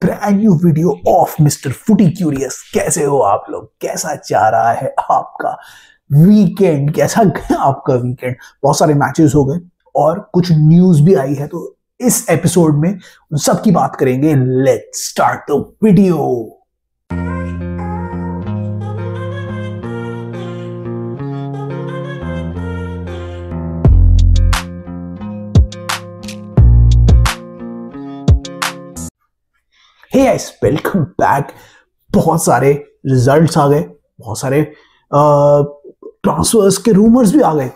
Brand new video of mister फुटी curious. कैसे हो आप लोग? कैसा जा रहा है आपका वीकेंड? कैसा गया आपका वीकेंड? बहुत सारे मैचेस हो गए और कुछ न्यूज भी आई है, तो इस एपिसोड में उन सब की बात करेंगे। Let's start the video. Hey guys, welcome back. बहुत सारे रिजल्ट्स आ गए, बहुत सारे ट्रांसफर्स के रूमर्स भी आ गए।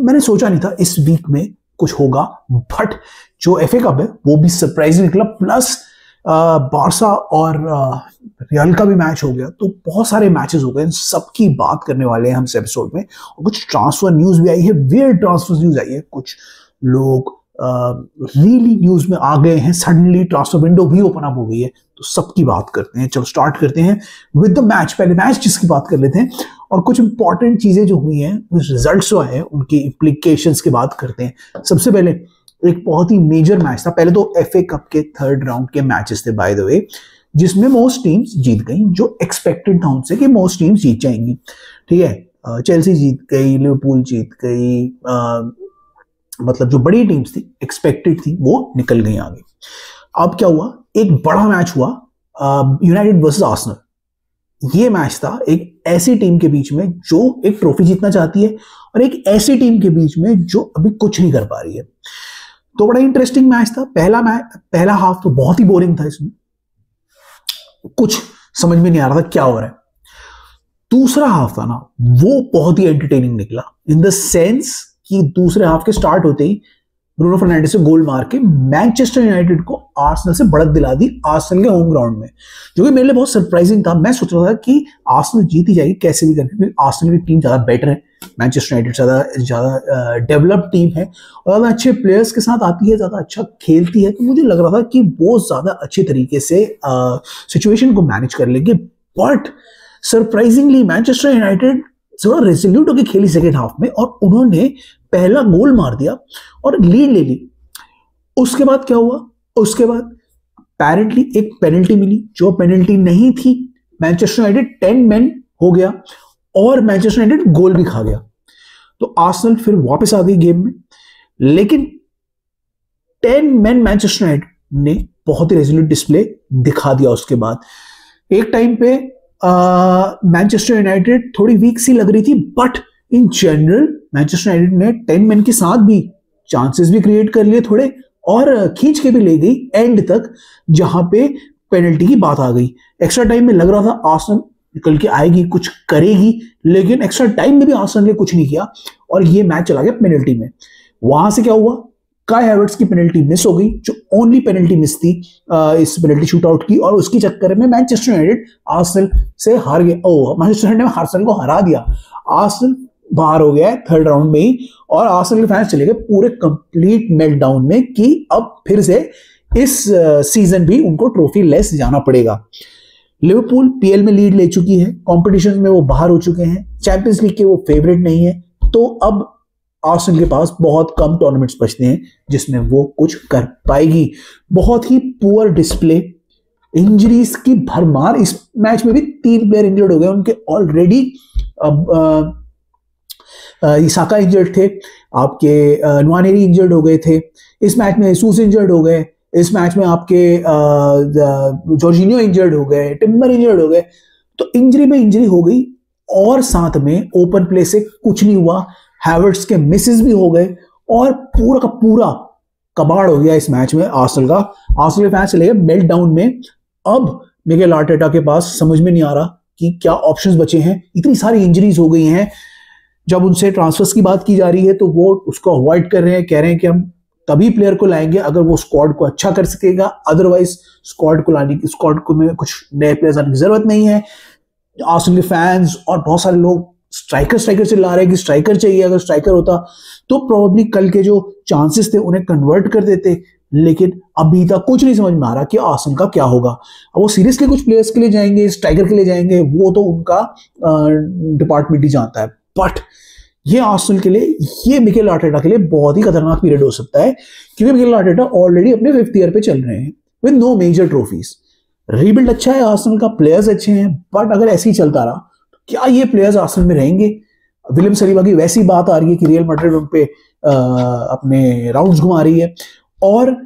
मैंने सोचा नहीं था इस वीक में कुछ होगा, बट जो एफए कप है वो भी सरप्राइजिंग निकला। प्लस बारसा और रियल का भी मैच हो गया, तो बहुत सारे मैचेस हो गए। सबकी बात करने वाले हैं हम इस एपिसोड में। और कुछ ट्रांसफर न्यूज भी आई है, वियर्ड ट्रांसफर न्यूज आई है। कुछ लोग रियली न्यूज में आ गए हैं, सडनली ट्रांसफर विंडो भी ओपन अप हो गई है, तो सबकी बात करते हैं। चलो स्टार्ट करते हैं विद द मैच। पहले मैच जिसकी बात कर लेते हैं और कुछ इंपॉर्टेंट चीजें जो हुई हैं, रिजल्ट्स जो आए हैं उनकी इम्प्लीकेशंस की बात करते हैं। सबसे पहले एक बहुत ही मेजर मैच था। पहले तो एफए कप के थर्ड राउंड के मैचेस थे बाय द वे, जिसमें मोस्ट टीम्स जीत गई, जो एक्सपेक्टेड था उनसे कि मोस्ट टीम्स जीत जाएंगी। ठीक है, चेल्सी जीत गई, लिवरपूल जीत गई, मतलब जो बड़ी टीम्स थी, एक्सपेक्टेड थी, वो निकल गई आगे। अब क्या हुआ, एक बड़ा मैच हुआ यूनाइटेड वर्सेस आर्सेनल। ये मैच था एक ऐसी टीम के बीच में जो एक ट्रॉफी जीतना चाहती है और एक ऐसी टीम के बीच में जो अभी कुछ नहीं कर पा रही है। तो बड़ा इंटरेस्टिंग मैच था। पहला हाफ तो बहुत ही बोरिंग था, इसमें कुछ समझ में नहीं आ रहा था क्या हो रहा है। दूसरा हाफ था ना, वो बहुत ही एंटरटेनिंग निकला, इन द सेंस कि दूसरे हाफ के स्टार्ट होते ही ब्रूनो फर्नांडिस से गोल मार के मैनचेस्टर यूनाइटेड को आर्सेनल से बढ़त दिला दी, आर्सेनल के होम ग्राउंड में, जो कि मेरे लिए बहुत सरप्राइजिंग था। मैं सोच रहा था कि आर्सेनल जीत ही जाएगी कैसे भी करके, आर्सेनल की टीम ज्यादा बेटर है, मैनचेस्टर यूनाइटेड ज्यादा डेवलप्ड टीम है और ज्यादा अच्छे प्लेयर्स के साथ आती है, ज्यादा अच्छा खेलती है। तो मुझे लग रहा था कि वो ज्यादा अच्छे तरीके से सिचुएशन को मैनेज कर लेंगे। बट सरप्राइजिंगली मैनचेस्टर यूनाइटेड थोड़ा रेजोल्यूट होकर खेली सेकेंड हाफ में और उन्होंने पहला गोल मार दिया और लीड ले ली। उसके बाद क्या हुआ, उसके बाद अपेरेंटली एक पेनल्टी मिली, जो पेनल्टी नहीं थी। मैनचेस्टर यूनाइटेड 10 मैन हो गया और मैनचेस्टर यूनाइटेड गोल भी खा गया। तो आर्सेनल फिर वापस आ गई गेम में, लेकिन 10 मैन मैनचेस्टर यूनाइटेड ने बहुत ही रेजोल्यूट डिस्प्ले दिखा दिया। उसके बाद एक टाइम पे मैनचेस्टर यूनाइटेड थोड़ी वीक सी लग रही थी, but in general Manchester United ने 10 मैन के साथ भी चांसेस भी क्रिएट कर लिए थोड़े और खींच के भी ले गई एंड तक, जहां पे पेनल्टी की बात आ गई। एक्स्ट्रा टाइम में लग रहा था आर्सेनल निकल के आएगी, कुछ करेगी, लेकिन एक्स्ट्रा टाइम में भी आर्सेनल ने कुछ नहीं किया और ये मैच चला गया पेनल्टी में। वहां से क्या हुआ, काई हैवर्ट्स की पेनल्टी मिस हो गई, जो ओनली पेनल्टी मिस थी इस पेनल्टी शूटआउट की, और उसके चक्कर में मैनचेस्टर यूनाइटेड आर्सेनल से हार गया। मैनचेस्टर यूनाइटेड ने आर्सेनल को हरा दिया। आर्सेनल बाहर हो गया है थर्ड राउंड में ही और आर्सेनल के फैंस चले गए पूरे कंप्लीट मेल्टडाउन में कि अब फिर से इस सीजन भी उनको ट्रॉफी लेस जाना पड़ेगा। लिवरपूल पीएल में लीड ले चुकी है, कॉम्पिटिशन में वो बाहर हो चुके हैं, चैंपियंस लीग के वो फेवरेट नहीं है। तो अब आर्सेनल के पास बहुत कम टूर्नामेंट्स बचते हैं जिसमें वो कुछ कर पाएगी। बहुत ही पुअर डिस्प्ले, इंजरीज की भरमार। इस मैच में भी 3 प्लेयर इंजर्ड हो गए उनके ऑलरेडी। इसाका इंजर्ड थे, आपके नुआनेरी इंजर्ड हो गए थे, इस मैच में सूस इंजर्ड हो गए, इस मैच में आपके जॉर्जिनियो इंजर्ड हो गए, टिम्बर इंजर्ड हो गए। तो इंजरी में इंजरी हो गई और साथ में ओपन प्ले से कुछ नहीं हुआ, हैवर्ट्स के मिसेस भी हो गए और पूरा का पूरा कबाड़ हो गया इस मैच में आर्सेनल का। आर्सेनल के फैंस चले गए मेल्ट डाउन में। अब मिकेल आर्टेटा के पास समझ में नहीं आ रहा कि क्या ऑप्शंस बचे हैं, इतनी सारी इंजरीज हो गई हैं। जब उनसे ट्रांसफर्स की बात की जा रही है तो वो उसको अवॉइड कर रहे हैं, कह रहे हैं कि हम तभी प्लेयर को लाएंगे अगर वो स्क्वाड को अच्छा कर सकेगा, अदरवाइज स्क्वाड को में कुछ नए प्लेयर्स आने की जरूरत नहीं है। आर्सेनल के फैंस और बहुत सारे लोग स्ट्राइकर चिल्ला रहे हैं कि स्ट्राइकर चाहिए, अगर स्ट्राइकर होता तो प्रोबेबली कल के जो चांसेस थे उन्हें कन्वर्ट कर देते, लेकिन अभी तक कुछ नहीं समझ में आ रहा कि आर्सेनल का क्या होगा। अब वो सीरियसली कुछ प्लेयर्स के लिए जाएंगे, स्ट्राइकर के लिए जाएंगे, वो तो उनका डिपार्टमेंट ही जानता है। बट ये आर्सेनल के लिए, ये मिकेल आर्टेटा के लिए बहुत ही खतरनाक पीरियड हो सकता है, क्योंकि मिकेल आर्टेटा ऑलरेडी अपने 5th ईयर पे चल रहे हैं with no major trophies. Rebuild अच्छा है आर्सेनल का, प्लेयर्स अच्छे हैं, बट अगर ऐसे ही चलता रहा तो क्या ये प्लेयर्स आर्सेनल में रहेंगे? विलियम सलीबा की वैसी बात आ रही है कि रियल मैड्रिड उन पे अपने राउंड्स घुमा रही है, और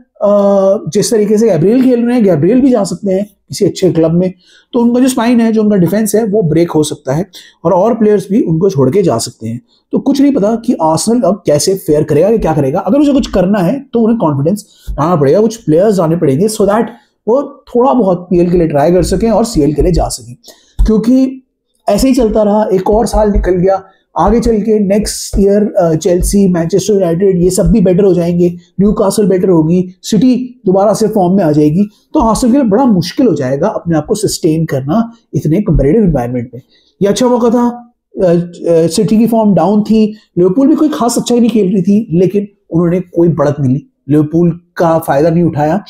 जिस तरीके से गैब्रियल खेल रहे हैं, गैब्रियल भी जा सकते हैं किसी अच्छे क्लब में, तो उनका जो स्पाइन है, जो उनका डिफेंस है, वो ब्रेक हो सकता है और प्लेयर्स भी उनको छोड़ के जा सकते हैं। तो कुछ नहीं पता कि आर्सेनल अब कैसे फेयर करेगा या क्या करेगा। अगर उसे कुछ करना है तो उन्हें कॉन्फिडेंस आना पड़ेगा, कुछ प्लेयर्स आने पड़ेंगे सो दैट वो थोड़ा बहुत पीएल के लिए ट्राई कर सकें और सीएल के लिए जा सकें। क्योंकि ऐसे ही चलता रहा, एक और साल निकल गया, आगे चल के next year Chelsea, Manchester United ये सब भी बेटर हो जाएंगे, न्यूकासल बेटर होगी, सिटी दोबारा से फॉर्म में आ जाएगी, तो आर्सेनल के लिए बड़ा मुश्किल हो जाएगा अपने आप को सस्टेन करना इतने कंपेटिटिव एनवायरनमेंट में। ये अच्छा मौका था, सिटी की फॉर्म डाउन थी, लिवरपूल भी कोई खास अच्छा नहीं खेल रही थी, लेकिन उन्होंने कोई बढ़त नहीं ली, लिवरपूल का फायदा नहीं उठाया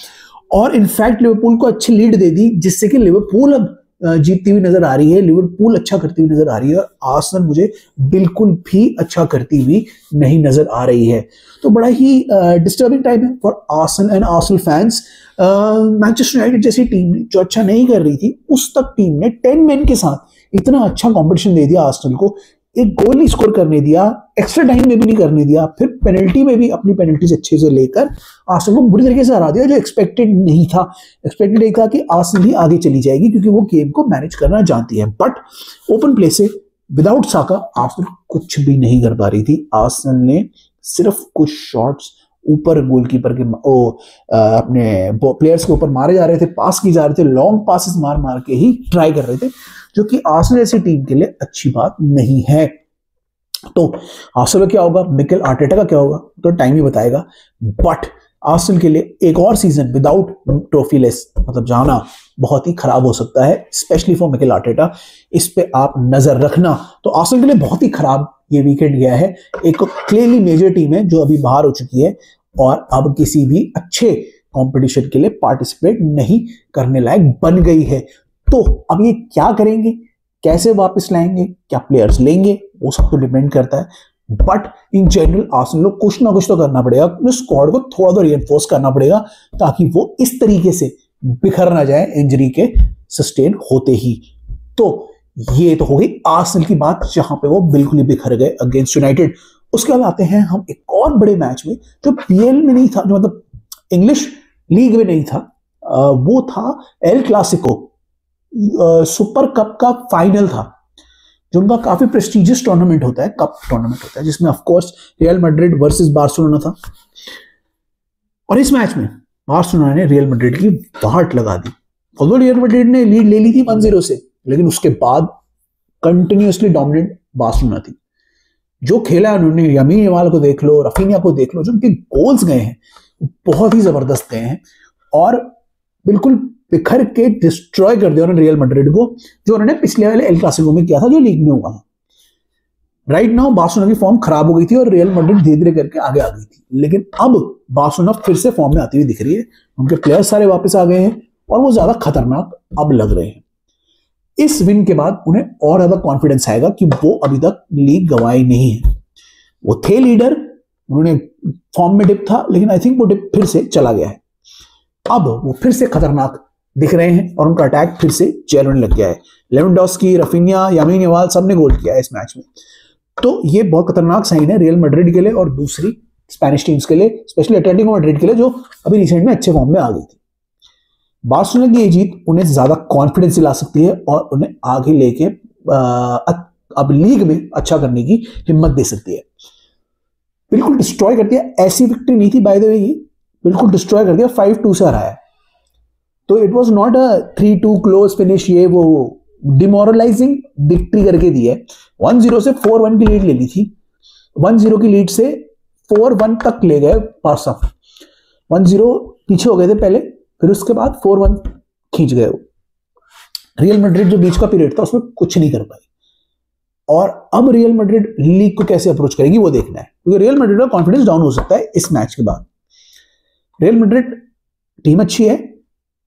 और इनफैक्ट लिवरपूल को अच्छी लीड दे दी, जिससे कि लिवरपूल अब जीतती हुई नजर आ रही है, लिवरपूल अच्छा करती हुई नजर आ रही है और आर्सेनल मुझे बिल्कुल भी अच्छा करती हुई नहीं नजर आ रही है। तो बड़ा ही डिस्टर्बिंग टाइम है for Arsenal and Arsenal fans. Manchester United जैसी टीम ने जो अच्छा नहीं कर रही थी, उस तक टीम ने 10 मैन के साथ इतना अच्छा कंपटीशन दे दिया आर्सेनल को, एक गोल नहीं स्कोर करने दिया, एक्स्ट्रा टाइम में भी नहीं करने दिया, फिर पेनल्टी में भी अपनी पेनल्टीज अच्छे से लेकर आर्सेनल को बुरी तरीके से हरा दिया, जो एक्सपेक्टेड नहीं था। एक्सपेक्टेड नहीं था कि आर्सेनल ही आगे चली जाएगी क्योंकि वो गेम को मैनेज करना जानती है, बट ओपन प्ले से विदाउट साका आर्सेनल कुछ भी नहीं कर पा रही थी। आर्सेनल ने सिर्फ कुछ शॉट्स ऊपर गोलकीपर के अपने प्लेयर्स के ऊपर मारे जा रहे थे, पास की जा रहे थे, लॉन्ग पासेस मार मार के ही ट्राई कर रहे थे, जो कि आर्सेनल ऐसी टीम के लिए अच्छी बात नहीं है। तो आर्सेनल का क्या होगा, मिकेल आर्टेटा का क्या होगा, तो टाइम ही बताएगा। बट आर्सेनल के लिए एक और सीजन विदाउट ट्रॉफीलेस मतलब जाना बहुत ही खराब हो सकता है, स्पेशली फॉर मिकेल आर्टेटा। इस पे आप नजर रखना। तो आर्सेनल के लिए बहुत ही खराब ये वीकेंड गया है। एक क्लियरली मेजर टीम है जो अभी बाहर हो चुकी है और अब किसी भी अच्छे कंपटीशन के लिए पार्टिसिपेट नहीं करने लायक बन गई है। तो अब ये क्या करेंगे, कैसे वापस लाएंगे, क्या प्लेयर्स लेंगे, वो सब तो डिपेंड करता है। बट इन जनरल आर्सेनल को कुछ ना कुछ तो करना पड़ेगा, अपने स्क्वाड को थोड़ा तो रिइंफोर्स करना पड़ेगा ताकि वो इस तरीके से बिखर ना जाए इंजरी के सस्टेन होते ही। तो ये तो हो गई आर्सेनल की बात, जहां पे वो बिल्कुल ही बिखर गए अगेंस्ट यूनाइटेड। उसके बाद आते हैं हम एक और बड़े मैच में जो पीएल में नहीं था, जो मतलब इंग्लिश लीग में नहीं था, वो था एल क्लासिको, सुपर कप का फाइनल था, जो उनका काफी प्रेस्टिजियस टूर्नामेंट होता है, कप टूर्नामेंट होता है, जिसमें of course real Madrid versus Barcelona था। और इस मैच में बार्सिलोना ने रियल मैड्रिड की वाहट लगा दी। ऑल्दो रियल मैड्रिड ने लीड ले ली थी 1-0 से, लेकिन उसके बाद कंटिन्यूअसली डोमिनेंट बार्सिलोना थी। जो खेला उन्होंने, यमीन यमाल को देख लो, रफीनिया को देख लो, जो उनके गोल्स गए हैं बहुत ही जबरदस्त गए हैं और बिल्कुल बिखर के डिस्ट्रॉय कर दिया उन्होंने रियल मैड्रिड को, जो उन्होंने पिछले वाले एल क्लासिको में किया था, जो लीग में हुआ था। राइट नाउ बार्सिलोना की फॉर्म खराब हो गई थी और रियल मैड्रिड धीरे धीरे करके आगे आ गई थी, लेकिन अब बार्सिलोना फिर से फॉर्म में आती हुई दिख रही है। उनके प्लेयर्स सारे वापस आ गए हैं और वो ज्यादा खतरनाक अब लग रहे हैं। इस विन के बाद उन्हें और ज्यादा कॉन्फिडेंस आएगा कि वो अभी तक लीग गंवाई नहीं है। वो थे लीडर, उन्होंने फॉर्म में डिप था, लेकिन आई थिंक वो डिप फिर से चला गया है। अब वो फिर से खतरनाक दिख रहे हैं और उनका अटैक फिर से चलने लग गया है। लेवेंडोस्की, रफीनिया, यमीन यमाल सबने गोल किया है इस मैच में। तो ये बहुत खतरनाक साइन है रियल मैड्रिड के लिए और दूसरी स्पेनिश टीम्स के लिए, स्पेशली एटलेटिको मैड्रिड के लिए, जो अभी रिसेंट में अच्छे फॉर्म में आ गई थी। बार्सिलोना की ये जीत उन्हें ज्यादा कॉन्फिडेंस दिला सकती है और उन्हें आगे लेके अब लीग में अच्छा करने की हिम्मत दे सकती है। बिल्कुल डिस्ट्रॉय कर दिया, ऐसी विक्ट्री नहीं थी बाय द वे, बिल्कुल डिस्ट्रॉय कर दिया, 5-2 से हराया। तो it was not a 3-2 close finish, ये वो डिमोरलाइजिंग विक्ट्री करके दी है। 1-0 से 4-1 की लीड ले ली थी, 1-0 की लीड से 4-1 तक ले गए बार्सा। 1-0 पीछे हो गए थे पहले, फिर उसके बाद 4-1 खींच गए वो। रियल मैड्रिड जो बीच का पीरियड था उसमें कुछ नहीं कर पाई और अब रियल मैड्रिड लीग को कैसे अप्रोच करेगी वो देखना है, क्योंकि रियल मैड्रिड का कॉन्फिडेंस डाउन हो सकता है इस मैच के बाद। रियल मैड्रिड टीम अच्छी है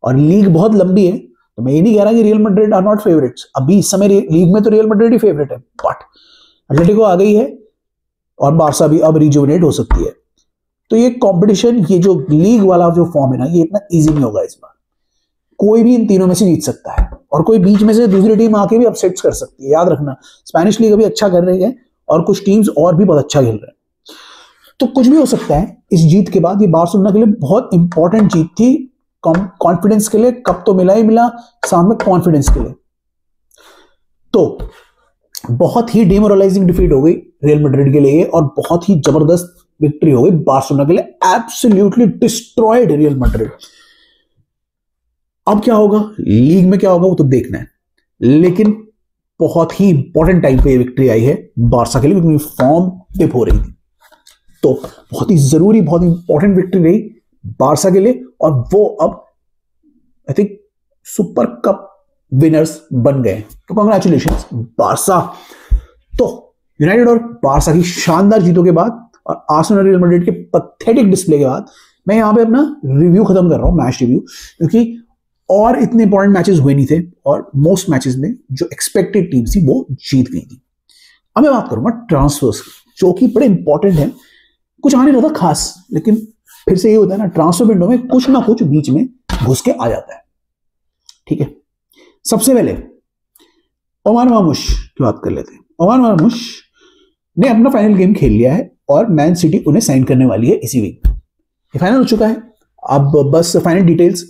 और लीग बहुत लंबी है, तो मैं ये नहीं कह रहा कि Real Madrid are not favourites. अभी इस समय लीग में तो रियल मैड्रिड ही फेवरेट है, बट एटलेटिको आ गई है और बार्सा भी अब रिजुवेनेट हो सकती है। तो ये कंपटीशन, ये जो लीग वाला जो फॉर्म है ना, ये इतना इजी नहीं होगा इस बार। कोई भी इन तीनों में से जीत सकता है, और कोई बीच में से दूसरी टीम आके भी अपसेट्स कर सकती है। याद रखना, स्पेनिश लीग अभी अच्छा कर रही है और कुछ टीम्स और भी बहुत अच्छा खेल रहे हैं, तो कुछ भी हो सकता है इस जीत के बाद। ये बार्सिलोना के लिए बहुत इंपॉर्टेंट जीत थी, कॉन्फिडेंस के लिए। कप तो मिला ही मिला, साथ में कॉन्फिडेंस के लिए। तो बहुत ही डिमोरलाइजिंग डिफीट हो गई रियल मैड्रिड के लिए, और बहुत ही जबरदस्त विक्ट्री हो गई बार्सिलोना के लिए। Absolutely destroyed real Madrid. अब क्या होगा लीग में, क्या होगा वो तो देखना है, लेकिन बहुत ही इंपॉर्टेंट टाइम पे ये विक्ट्री आई है बार्सा के लिए, क्योंकि फॉर्म डिप हो रही थी। तो बहुत ही जरूरी, बहुत इंपॉर्टेंट विक्ट्री रही बार्सा के लिए, और वो अब I think super cup winners बन गए। तो कांग्रेचुलेशंस बार्सा। तो यूनाइटेड और बार्सा की शानदार जीतों के बाद और आर्सेनल रियल मैड्रिड के पैथेटिक डिस्प्ले के बाद मैं यहां पे अपना रिव्यू खत्म कर रहा हूं, मैच रिव्यू, क्योंकि और इतने इंपॉर्टेंट मैचेस हुए नहीं थे, और मोस्ट मैचेस में जो एक्सपेक्टेड टीम थी वो जीत गई थी। अब मैं बात करूंगा ट्रांसफर्स की, जो कि बड़े इंपॉर्टेंट है। कुछ आ नहीं रहा था खास, लेकिन फिर से ये होता है ना, ट्रांसफर विंडो में कुछ ना कुछ बीच में घुस के आ जाता है। ठीक है, सबसे पहले ओमान मार्मुश की बात कर लेते हैं। ओमान मार्मुश ने अपना फाइनल गेम खेल लिया है, और मैन सिटी उन्हें साइन करने वाली है इसी वीक। ये फाइनल हो चुका है, अब बस फाइनल डिटेल्स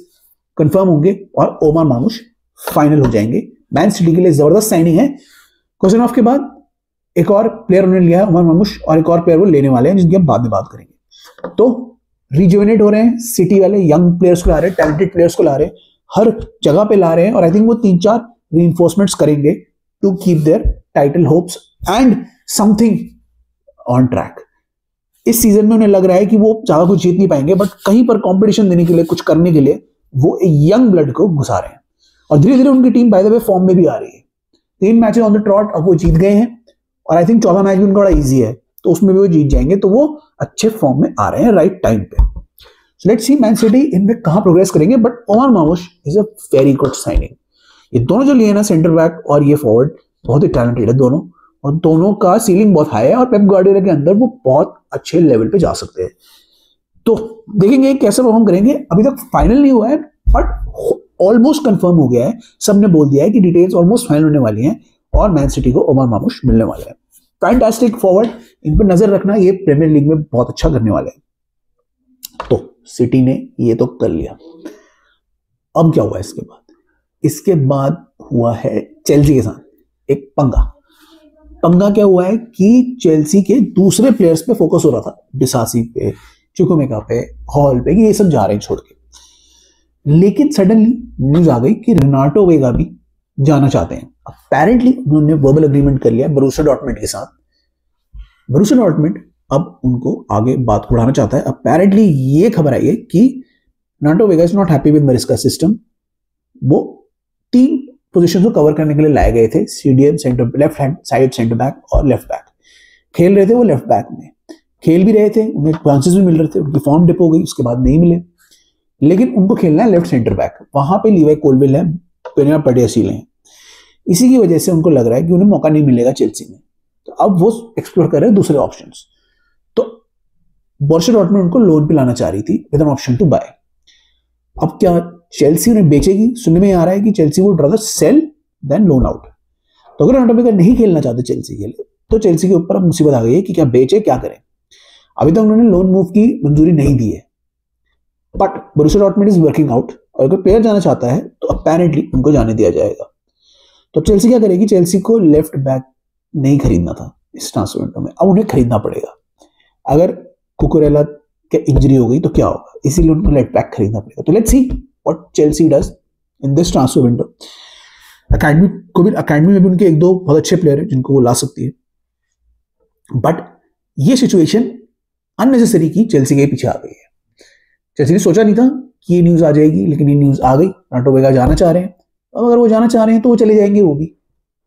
कंफर्म होंगे और ओमान मार्मुश फाइनल हो जाएंगे। मैन सिटी के लिए जबरदस्त साइनिंग है। क्वेश्चन ऑफ के बाद एक और प्लेयर उन्होंने लिया है ओमान मार्मुश, और एक और प्लेयर वो लेने वाले हैं, जिनकी हम बाद में बात करेंगे। तो रिजुवेनेट हो रहे हैं सिटी वाले, यंग प्लेयर्स को ला रहे हैं, टैलेंटेड प्लेयर्स को ला रहे हैं, हर जगह पे ला रहे हैं, और आई थिंक वो 3-4 रीइंफोर्समेंट्स करेंगे to keep their title hopes and something on track. इस सीजन में उन्हें लग रहा है कि वो ज्यादा कुछ जीत नहीं पाएंगे, बट कहीं पर कंपटीशन देने के लिए, कुछ करने के लिए वो एक यंग ब्लड को घुसा रहे हैं, और धीरे धीरे उनकी team by the way form में भी आ रही है। 3 मैचेस ऑन द ट्रॉट, अब वो जीत गए हैं, और आई थिंक 14 मैच भी उनका बड़ा इजी है, तो उसमें भी वो जीत जाएंगे। तो वो अच्छे फॉर्म में आ रहे हैं राइट टाइम पे। So let's see Man City इनमें कहां प्रोग्रेस करेंगे, but Omar Marmoush is a very good signing. ये दोनों जो लिए ना, सेंटर बैक और ये फॉरवर्ड, बहुत ही टैलेंटेड है दोनों, और दोनों का सीलिंग बहुत हाई है, और पेप गार्डियोला के अंदर वो बहुत अच्छे लेवल पे जा सकते हैं। तो देखेंगे कैसे परफॉर्म करेंगे। अभी तक फाइनल नहीं हुआ है, बट ऑलमोस्ट कंफर्म हो गया है, सबने बोल दिया है कि डिटेल्स ऑलमोस्ट फाइनल होने वाली हैं, और मैन सिटी को ओमान मार्मुश मिलने वाले हैं। फैंटास्टिक फॉरवर्ड, इन पर नजर रखना, ये प्रीमियर लीग में बहुत अच्छा करने वाले हैं। तो सिटी ने ये तो कर लिया। अब क्या हुआ इसके बाद? इसके बाद हुआ है चेल्सी के साथ एक पंगा। पंगा क्या हुआ है कि चेल्सी के दूसरे प्लेयर्स पे फोकस हो रहा था, डिसासी पे, चुकुमेका पे, हॉल पे, कि ये सब जा रहे हैं छोड़ के। लेकिन सडनली न्यूज आ गई कि रेनाटो वेगा भी जाना चाहते हैं। अपेरेंटली उन्होंने वर्बल एग्रीमेंट कर लिया बोरुसिया डॉर्टमुंड के साथ। बोरुसिया डॉर्टमुंड अब उनको आगे बात बढ़ाना चाहता है। अपेरेंटली ये खबर आई है कि Renato Vega is not happy with Mariska system. वो 3 पोजीशन को कवर करने के लिए लाए गए थे, CDM, centre, left hand side centre back और लेफ्ट बैक। खेल रहे थे वो लेफ्ट बैक में, खेल भी रहे थे, उन्हें चांसेस भी मिल रहे थे, उनकी फॉर्म डिप हो गई, उसके बाद नहीं मिले। लेकिन उनको खेलना है लेफ्ट सेंटर बैक, वहां पे लीवाई कोलविल है, पेनिया पर्डियासील है। इसी की वजह से उनको लग रहा है कि उन्हें मौका नहीं मिलेगा चेल्सी में, तो अब वो एक्सप्लोर कर रहे हैं दूसरे ऑप्शंस। तो बोरुसिया डॉर्टमुंड उनको लोन पे लाना चाह रही थी with an option to buy. अब क्या चेल्सी उन्हें बेचेगी? सुनने में आ रहा है कि Chelsea would rather sell than loan out. तो अगर रेनाटो वेगा नहीं खेलना चाहते चेल्सी के लिए, तो चेल्सी के ऊपर अब मुसीबत आ गई है कि क्या बेचे, क्या करें। अभी तक उन्होंने लोन मूव की मंजूरी नहीं दी है, but Borussia Dortmund is working out, और अगर प्लेयर जाना चाहता है तो अपेरेंटली उनको जाने दिया जाएगा। तो चेल्सी क्या करेगी? चेल्सी को लेफ्ट बैक नहीं खरीदना था इस ट्रांसफर विंडो में, अब उन्हें खरीदना पड़ेगा। अगर कुकुरेला के इंजरी हो गई तो क्या होगा, इसीलिए उनको लेफ्ट बैक खरीदना पड़ेगा। तो let's see what Chelsea does in this transfer window. Academy में भी उनके 1-2 बहुत अच्छे प्लेयर हैं जिनको वो ला सकती है, बट ये सिचुएशन अननेसेसरी की चेल्सी के पीछे आ गई है। चेल्सी ने सोचा नहीं था कि ये न्यूज आ जाएगी, लेकिन ये न्यूज आ गई। रेनाटो वेगा जाना चाह रहे हैं, अब अगर वो जाना चाह रहे हैं तो वो चले जाएंगे वो भी,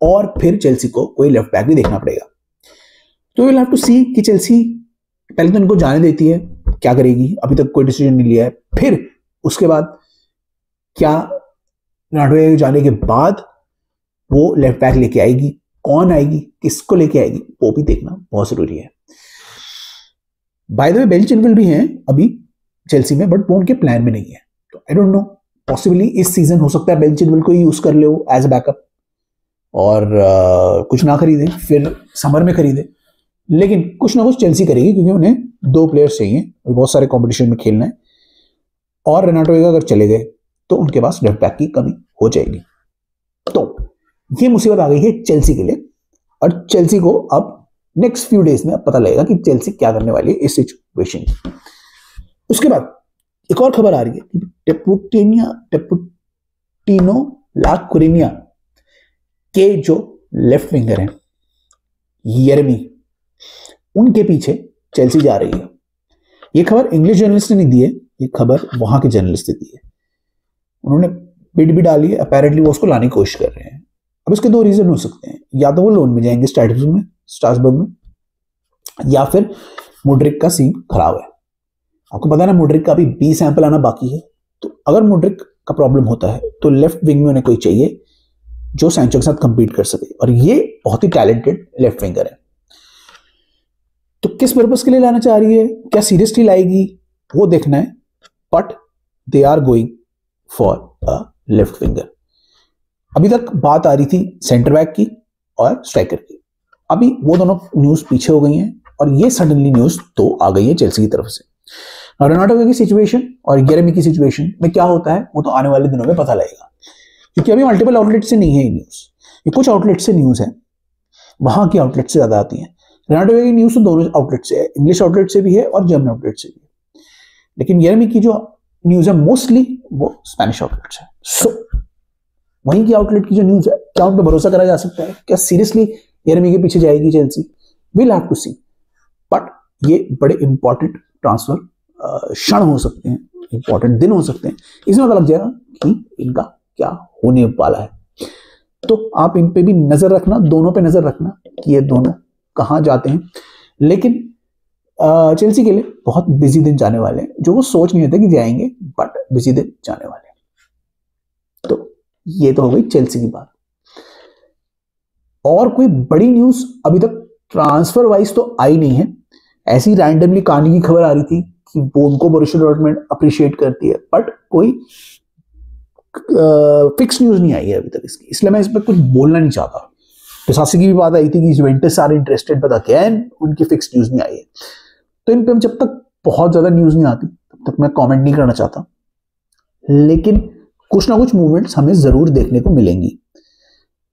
और फिर चेल्सी को कोई लेफ्ट बैक भी देखना पड़ेगा। तो विल हैव टू सी कि चेल्सी पहले तो इनको जाने देती है, क्या करेगी, अभी तक कोई डिसीजन नहीं लिया है। फिर उसके बाद क्या रेनाटो वेगा जाने के बाद वो लेफ्ट बैक लेके आएगी, कौन आएगी, किसको लेके आएगी, वो भी देखना बहुत जरूरी है। By the way Ben Chilwell भी हैं अभी चेल्सी में, बट वो उनके प्लान में नहीं है। तो आई डोंट नो पॉसिबली इस सीजन हो सकता है बेन चिलवेल को ही यूज कर ले एज बैकअप और कुछ ना खरीदें, फिर समर में खरीदें। लेकिन कुछ ना कुछ चेल्सी करेगी क्योंकि उन्हें 2 प्लेयर्स चाहिए, बहुत सारे कंपटीशन में खेलना है। और रेनाटो वेगा अगर चले गए तो उनके पास लेफ्ट बैक की कमी हो जाएगी। तो ये मुसीबत आ गई है चेल्सी के लिए, और चेल्सी को अब नेक्स्ट फ्यू डेज में अब पता लगेगा कि चेल्सी क्या करने वाली है इस सिचुएशन में। उसके बाद एक और खबर आ रही है कि टेपुटिनो ला कुरेनिया के जो लेफ्ट विंगर हैं येरेमी, उनके पीछे चेल्सी जा रही है। ये खबर इंग्लिश जर्नलिस्ट ने नहीं दी है, ये खबर वहां के जर्नलिस्ट ने दी है। उन्होंने बिड भी डाली है, अपेरेंटली वो उसको लाने की कोशिश कर रहे हैं। अब इसके 2 रीजन हो सकते हैं, या तो वो लोन में जाएंगे स्ट्रासबर्ग में, या फिर मोड्रिक का सीन खराब है। आपको पता है ना मोड्रिक का अभी 20 सैंपल आना बाकी है। तो अगर मोड्रिक का प्रॉब्लम होता है तो लेफ्ट विंग में उन्हें कोई चाहिए जो सैंचो के साथ कंपीट कर सके, और ये बहुत ही टैलेंटेड लेफ्ट विंगर है। तो किस पर्पस के लिए लाना चाह रही है, क्या सीरियसली लाएगी, वो देखना है। But they are going for a left winger. अभी तक बात आ रही थी सेंटर बैक की और स्ट्राइकर की, अभी वो दोनों न्यूज पीछे हो गई हैं और ये सडनली न्यूज तो आ गई है चेल्सी की तरफ से। रेनाटो की सिचुएशन और येरेमी की सिचुएशन में क्या होता है वो तो आने वाले दिनों में पता लगेगा, क्योंकि अभी मल्टीपल आउटलेट से नहीं है ये न्यूज, ये कुछ आउटलेट से न्यूज है, वहां की आउटलेट से ज्यादा आती है। रेनाटो की न्यूज तो दोनों आउटलेट से है, इंग्लिश आउटलेट से भी है और जर्मन आउटलेट से भी है, लेकिन येरेमी की जो न्यूज है मोस्टली वो स्पेनिश आउटलेट से। सो वहीं की आउटलेट की जो न्यूज है, क्या उन पर भरोसा करा जा सकता है, क्या सीरियसली येरेमी के पीछे जाएगी Chelsea, will have to see. But ये बड़े इंपॉर्टेंट ट्रांसफर क्षण हो सकते हैं, इंपॉर्टेंट दिन हो सकते हैं, इसमें पता लग जाएगा कि इनका क्या होने वाला है। तो आप इन पे भी नजर रखना, दोनों पे नजर रखना कि ये दोनों कहां जाते हैं। लेकिन चेल्सी के लिए बहुत बिजी दिन जाने वाले हैं, जो वो सोच नहीं रहे थे कि जाएंगे, बट बिजी दिन जाने वाले हैं। तो ये तो हो गई चेल्सी की बात। और कोई बड़ी न्यूज अभी तक ट्रांसफर वाइज तो आई नहीं है, ऐसी रैंडमली कहानी की खबर आ रही थी कि वो उनको बोरुसिया डॉर्टमुंड अप्रिशिएट करती है, बट कोई फिक्स न्यूज नहीं आई है अभी तक इसकी, इसलिए मैं इस पर कुछ बोलना नहीं चाहता। डिसासी की भी बात आई थी कि Juventus are interested, but again उनकी फिक्स न्यूज नहीं आई है। तो इन पे जब तक बहुत ज्यादा न्यूज नहीं आती तब तक मैं कमेंट नहीं करना चाहता, लेकिन कुछ ना कुछ मूवमेंट्स हमें जरूर देखने को मिलेंगी।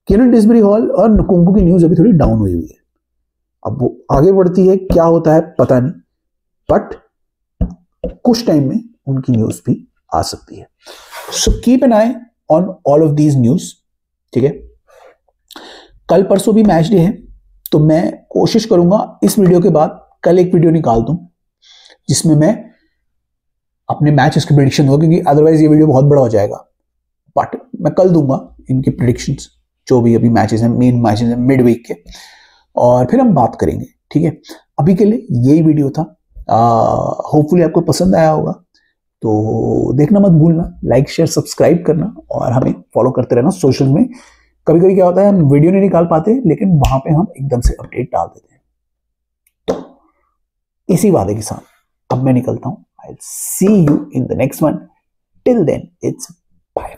केलन डिसबरी हॉल और नकुंगू की न्यूज अभी थोड़ी डाउन हुई है, अब वो आगे बढ़ती है, क्या होता है पता नहीं, बट कुछ टाइम में उनकी न्यूज भी आ सकती है। So keep an I on all of these news, ठीक है। कल परसों भी मैच डे है, तो मैं कोशिश करूंगा इस वीडियो के बाद कल एक वीडियो निकाल दूं जिसमें मैं अपने मैचेस की प्रेडिक्शन दूंगा, क्योंकि अदरवाइज ये वीडियो बहुत बड़ा हो जाएगा। बट मैं कल दूंगा इनकी प्रेडिक्शंस, जो भी अभी मैचेस हैं, मेन मैचेस हैं मिड वीक के, और फिर हम बात करेंगे, ठीक है। अभी के लिए यही वीडियो था, होपफुली आपको पसंद आया होगा। तो देखना मत भूलना, लाइक शेयर सब्सक्राइब करना, और हमें फॉलो करते रहना सोशल में। कभी कभी क्या होता है हम वीडियो नहीं निकाल पाते, लेकिन वहां पे हम एकदम से अपडेट डाल देते हैं। तो इसी वादे के साथ अब मैं निकलता हूं। I will see you in the next one. Till then it's bye.